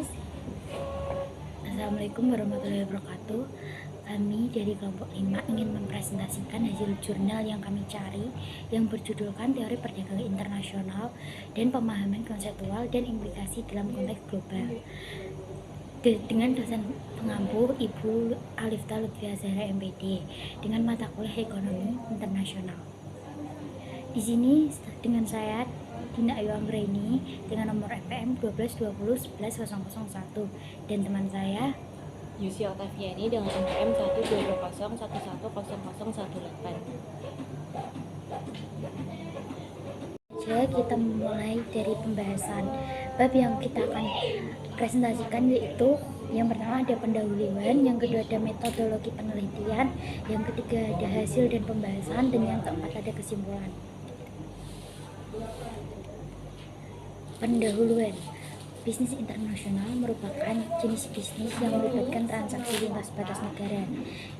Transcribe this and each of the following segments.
guys. Assalamualaikum warahmatullahi wabarakatuh. Kami dari kelompok 5 ingin mempresentasikan hasil jurnal yang kami cari yang berjudulkan Teori Perdagangan Internasional dan Pemahaman Konseptual dan Implikasi dalam Konteks Global dengan dosen pengampu Ibu Alifta Lutfia Zahra MPD dengan mata kuliah Ekonomi Internasional. Di sini dengan saya Dina Ayu Anggreni dengan nomor FPM 1220111001 dan teman saya Yusi Octaviani dengan FPM 12011100018. Kita mulai dari pembahasan bab yang kita akan presentasikan, yaitu yang pertama ada pendahuluan, yang kedua ada metodologi penelitian, yang ketiga ada hasil dan pembahasan, dan yang keempat ada kesimpulan. Pendahuluan. Bisnis internasional merupakan jenis bisnis yang melibatkan transaksi lintas batas negara.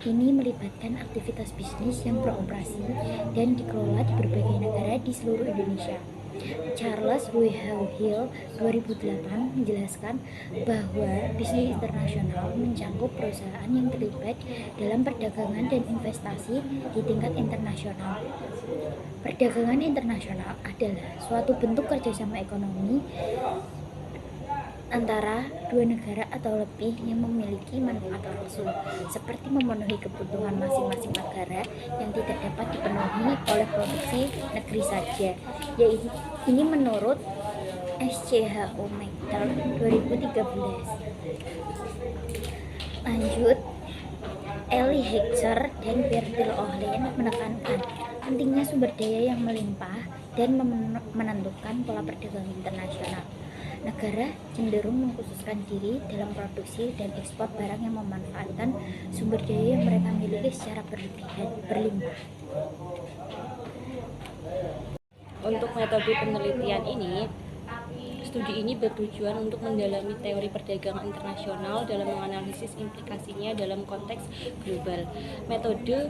Ini melibatkan aktivitas bisnis yang beroperasi dan dikelola di berbagai negara di seluruh Indonesia. Charles W. Hill 2008 menjelaskan bahwa bisnis internasional mencangkup perusahaan yang terlibat dalam perdagangan dan investasi di tingkat internasional. Perdagangan internasional adalah suatu bentuk kerjasama ekonomi antara dua negara atau lebih yang memiliki manfaat langsung, seperti memenuhi kebutuhan masing-masing negara yang tidak dapat dipenuhi oleh produksi negeri saja, yaitu ini menurut SCHO Magdal 2013. Lanjut, Eli Hechter dan Bertil Ohlin menekankan pentingnya sumber daya yang melimpah dan menentukan pola perdagangan internasional. Negara cenderung mengkhususkan diri dalam produksi dan ekspor barang yang memanfaatkan sumber daya yang mereka miliki secara berlimpah. Untuk metode penelitian ini, studi ini bertujuan untuk mendalami teori perdagangan internasional dalam menganalisis implikasinya dalam konteks global. Metode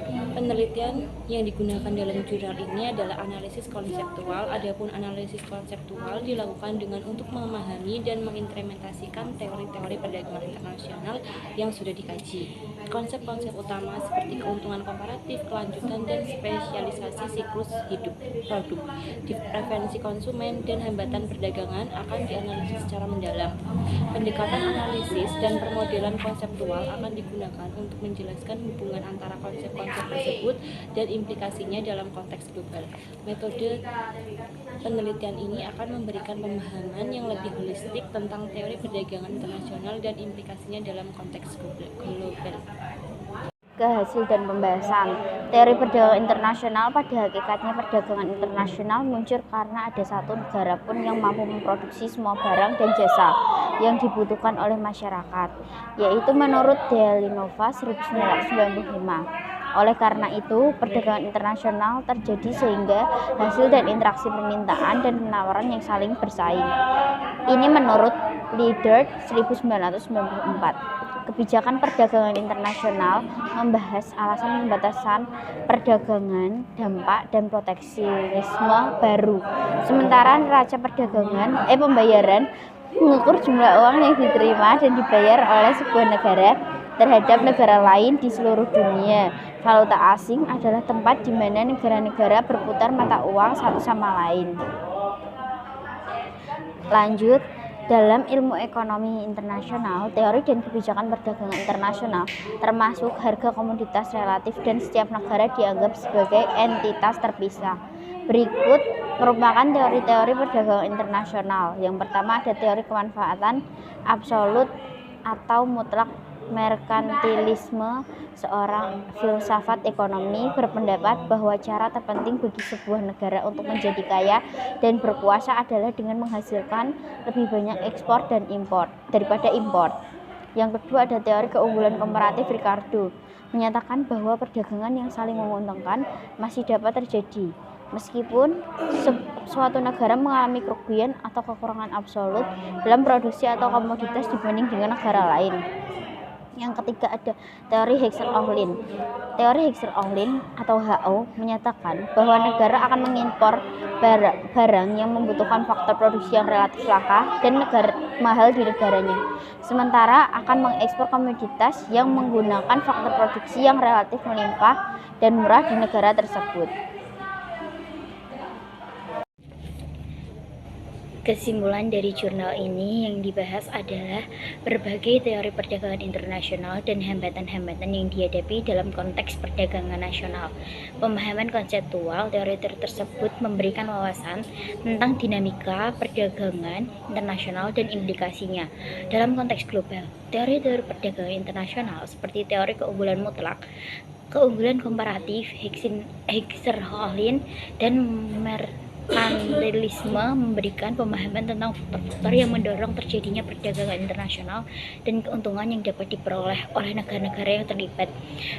penelitian yang digunakan dalam jurnal ini adalah analisis konseptual. Adapun analisis konseptual dilakukan dengan untuk memahami dan mengimplementasikan teori-teori perdagangan internasional yang sudah dikaji. Konsep-konsep utama seperti keuntungan komparatif, kelanjutan, dan spesialisasi siklus hidup produk, preferensi konsumen, dan hambatan perdagangan akan dianalisis secara mendalam. Pendekatan analisis dan permodelan konseptual akan digunakan untuk menjelaskan hubungan antara konsep-konsep tersebut dan implikasinya dalam konteks global. Metode penelitian ini akan memberikan pemahaman yang lebih holistik tentang teori perdagangan internasional dan implikasinya dalam konteks global. Ke hasil dan pembahasan. Teori perdagangan internasional pada hakikatnya perdagangan internasional muncul karena ada satu negara pun yang mampu memproduksi semua barang dan jasa yang dibutuhkan oleh masyarakat, yaitu menurut Delinova 1995. Oleh karena itu, perdagangan internasional terjadi sehingga hasil dan interaksi permintaan dan penawaran yang saling bersaing. Ini menurut Leader 1994. Kebijakan perdagangan internasional membahas alasan pembatasan perdagangan, dampak, dan proteksionisme baru. Sementara neraca pembayaran mengukur jumlah uang yang diterima dan dibayar oleh sebuah negara terhadap negara lain di seluruh dunia. Valuta asing adalah tempat di mana negara-negara berputar mata uang satu sama lain. Lanjut, dalam ilmu ekonomi internasional, teori dan kebijakan perdagangan internasional termasuk harga komoditas relatif dan setiap negara dianggap sebagai entitas terpisah. Berikut merupakan teori-teori perdagangan internasional. Yang pertama ada teori kemanfaatan absolut atau mutlak merkantilisme. Seorang filsafat ekonomi berpendapat bahwa cara terpenting bagi sebuah negara untuk menjadi kaya dan berkuasa adalah dengan menghasilkan lebih banyak ekspor dan impor daripada impor. Yang kedua ada teori keunggulan komparatif. Ricardo menyatakan bahwa perdagangan yang saling menguntungkan masih dapat terjadi meskipun suatu negara mengalami kerugian atau kekurangan absolut dalam produksi atau komoditas dibanding dengan negara lain. Yang ketiga ada teori Hexer-Ohlin. Teori Hexer-Ohlin atau HO menyatakan bahwa negara akan mengimpor barang yang membutuhkan faktor produksi yang relatif langka dan mahal di negaranya, sementara akan mengekspor komoditas yang menggunakan faktor produksi yang relatif melimpah dan murah di negara tersebut. Kesimpulan dari jurnal ini yang dibahas adalah berbagai teori perdagangan internasional dan hambatan-hambatan yang dihadapi dalam konteks perdagangan nasional. Pemahaman konseptual teori tersebut memberikan wawasan tentang dinamika perdagangan internasional dan implikasinya dalam konteks global. Teori-teori perdagangan internasional seperti teori keunggulan mutlak, keunggulan komparatif, Hexer-Ohlin, dan merkantilisme memberikan pemahaman tentang faktor-faktor yang mendorong terjadinya perdagangan internasional dan keuntungan yang dapat diperoleh oleh negara-negara yang terlibat.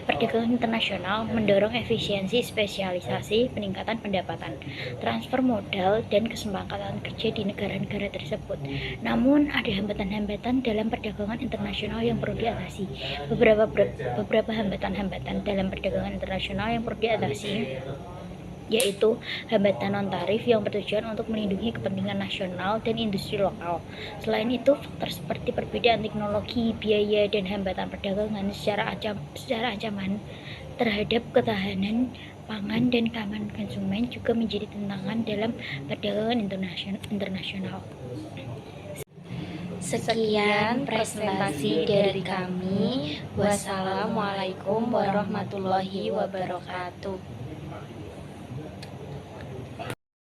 Perdagangan internasional mendorong efisiensi, spesialisasi, peningkatan pendapatan, transfer modal, dan kesepakatan kerja di negara-negara tersebut. Namun, ada hambatan-hambatan dalam perdagangan internasional yang perlu diatasi. Beberapa hambatan-hambatan dalam perdagangan internasional yang perlu diatasi yaitu hambatan non-tarif yang bertujuan untuk melindungi kepentingan nasional dan industri lokal. Selain itu, faktor seperti perbedaan teknologi, biaya, dan hambatan perdagangan secara ancaman terhadap ketahanan pangan dan keamanan konsumen juga menjadi tantangan dalam perdagangan internasional. Sekian presentasi dari kami. Wassalamualaikum warahmatullahi wabarakatuh.